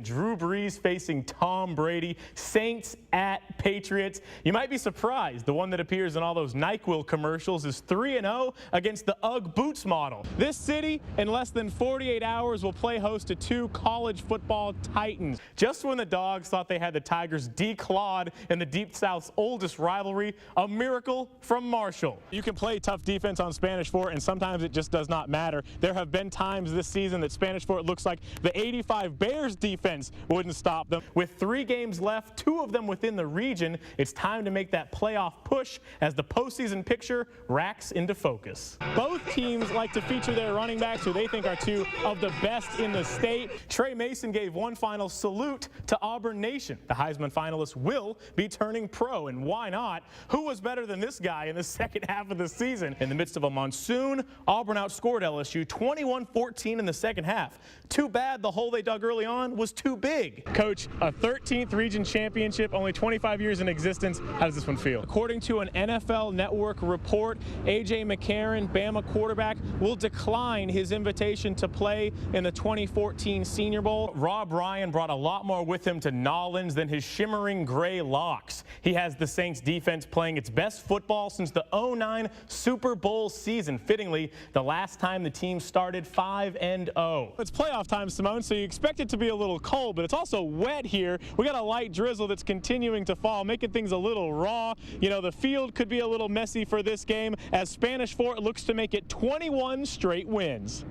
Drew Brees facing Tom Brady, Saints at Patriots. You might be surprised. The one that appears in all those NyQuil commercials is 3-0 against the UGG Boots model. This city, in less than 48 hours, will play host to two college football titans. Just when the Dogs thought they had the Tigers declawed in the Deep South's oldest rivalry, a miracle from Marshall. You can play tough defense on Spanish Fort, and sometimes it just does not matter. There have been times this season that Spanish Fort looks like the '85 Bears defense wouldn't stop them. With 3 games left, 2 of them within the region, it's time to make that playoff push as the postseason picture racks into focus. Both teams like to feature their running backs who they think are 2 of the best in the state. Trey Mason gave one final salute to Auburn Nation. The Heisman finalist will be turning pro, and why not? Who was better than this guy in the second half of the season? In the midst of a monsoon, Auburn outscored LSU 21-14 in the second half. Too bad the hole they dug early on was too big. Coach, a 13th region championship, only 25 years in existence. How does this one feel? According to an NFL Network report, A.J. McCarron, Bama quarterback, will decline his invitation to play in the 2014 Senior Bowl. Rob Ryan brought a lot more with him to Nollins than his shimmering gray locks. He has the Saints defense playing its best football since the '09 Super Bowl season. Fittingly, the last time the team started 5-0. It's playoff time, Simone, so you expect it to be a little cold, but it's also wet here. We got a light drizzle that's continuing to fall, making things a little raw. You know, the field could be a little messy for this game as Spanish Fort looks to make it 21 straight wins.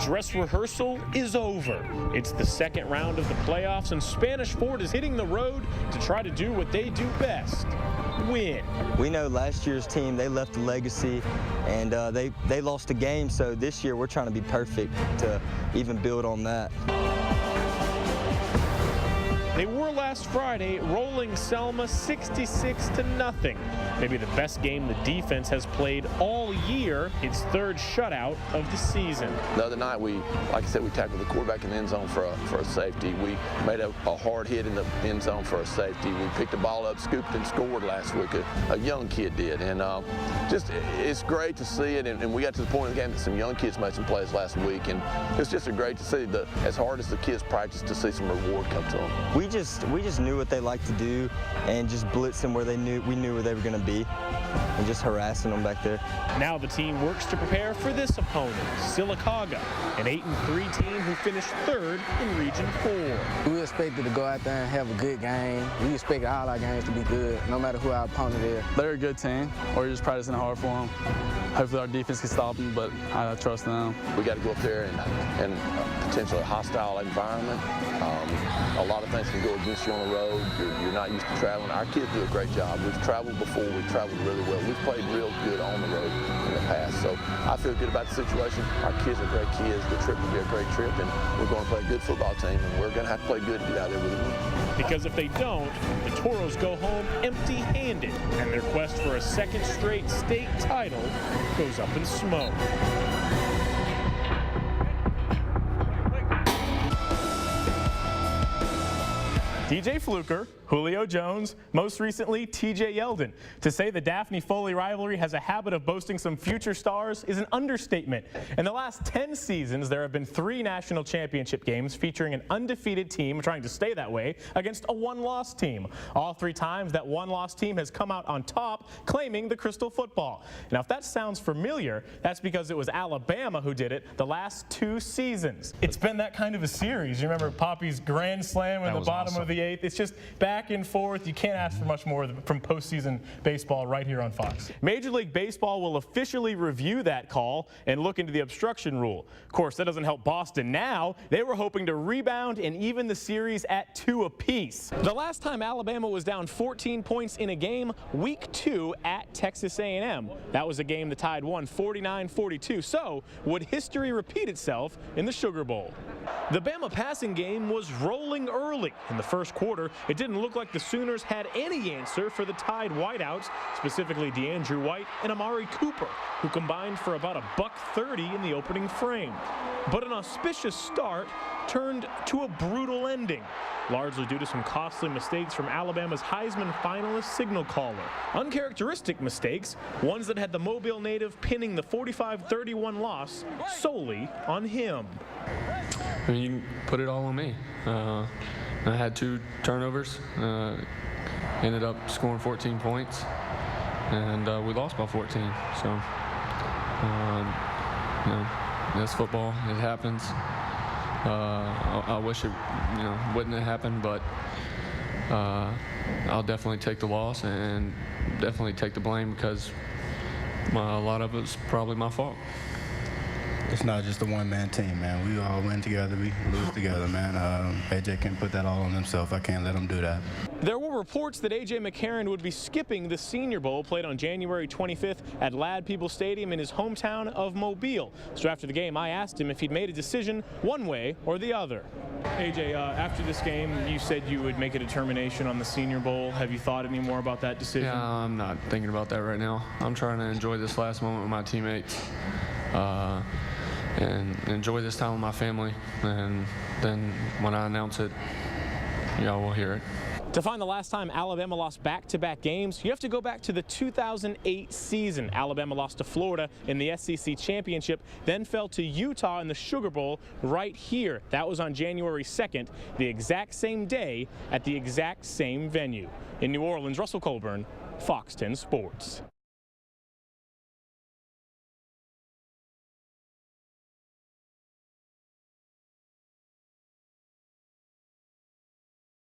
Dress rehearsal is over. It's the second round of the playoffs, and Spanish Fort is hitting the road to try to do what they do best: win. We know last year's team, they left a legacy, and they lost a game, so this year we're trying to be perfect to even build on that. They were last Friday, rolling Selma 66-0. Maybe the best game the defense has played all year, its 3rd shutout of the season. The other night, like I said, we tackled the quarterback in the end zone for a safety. We made a hard hit in the end zone for a safety. We picked the ball up, scooped, and scored last week. A young kid did, and just it's great to see it. And we got to the point in the game that some young kids made some plays last week, and it's just great to see as hard as the kids practice, to see some reward come to them. We just knew what they liked to do, and just blitz them where we knew where they were going to be, and just harassing them back there. Now the team works to prepare for this opponent, Sylacauga, an 8-3 team who finished 3rd in Region 4. We expected to go out there and have a good game. We expected all our games to be good, no matter who our opponent is. They're a good team. We're just practicing hard for them. Hopefully our defense can stop them, but I trust them. We got to go up there in potentially a hostile environment. A lot of things can go against you on the road. You're not used to traveling. Our kids do a great job. We've traveled before. We've traveled really well. We've played real good on the road in the past. So I feel good about the situation. Our kids are great kids. The trip will be a great trip, and we're going to play a good football team, and we're going to have to play good to get out there with them. Because if they don't, the Toros go home empty-handed, and their quest for a 2nd straight state title goes up in smoke. DJ Fluker, Julio Jones, most recently TJ Yeldon. To say the Daphne-Foley rivalry has a habit of boasting some future stars is an understatement. In the last 10 seasons, there have been 3 national championship games featuring an undefeated team trying to stay that way against a 1-loss team. All 3 times that 1-loss team has come out on top, claiming the Crystal Football. Now, if that sounds familiar, that's because it was Alabama who did it the last 2 seasons. It's been that kind of a series. You remember Poppy's grand slam in the bottom of the 8th? It's just back back and forth. You can't ask for much more from postseason baseball right here on Fox. Major League Baseball will officially review that call and look into the obstruction rule. Of course, that doesn't help Boston now. They were hoping to rebound and even the series at 2 apiece. The last time Alabama was down 14 points in a game, week 2 at Texas A&M. That was a game the Tide won 49-42. So, would history repeat itself in the Sugar Bowl? The Bama passing game was rolling early. In the first quarter, it didn't look like the Sooners had any answer for the Tide wideouts, specifically DeAndrew White and Amari Cooper, who combined for about $130 in the opening frame. But an auspicious start turned to a brutal ending, largely due to some costly mistakes from Alabama's Heisman finalist signal caller. Uncharacteristic mistakes, ones that had the Mobile native pinning the 45-31 loss solely on him. I mean, you can put it all on me. I had 2 turnovers, ended up scoring 14 points, and we lost by 14. So, you know, that's football. It happens. I wish it, wouldn't have happened, but I'll definitely take the loss and definitely take the blame because a lot of it's probably my fault. It's not just a one-man team, man. We all win together, we lose together, man. AJ can put that all on himself. I can't let him do that. There were reports that A.J. McCarron would be skipping the Senior Bowl played on January 25th at Ladd People Stadium in his hometown of Mobile. So after the game, I asked him if he'd made a decision one way or the other. A.J., after this game, you said you would make a determination on the Senior Bowl. Have you thought any more about that decision? Yeah, I'm not thinking about that right now. I'm trying to enjoy this last moment with my teammates. And enjoy this time with my family, and then when I announce it, y'all will hear it. To find the last time Alabama lost back-to-back games, you have to go back to the 2008 season. Alabama lost to Florida in the SEC Championship, then fell to Utah in the Sugar Bowl right here. That was on January 2nd, the exact same day at the exact same venue. In New Orleans, Russell Colburn, Fox 10 Sports.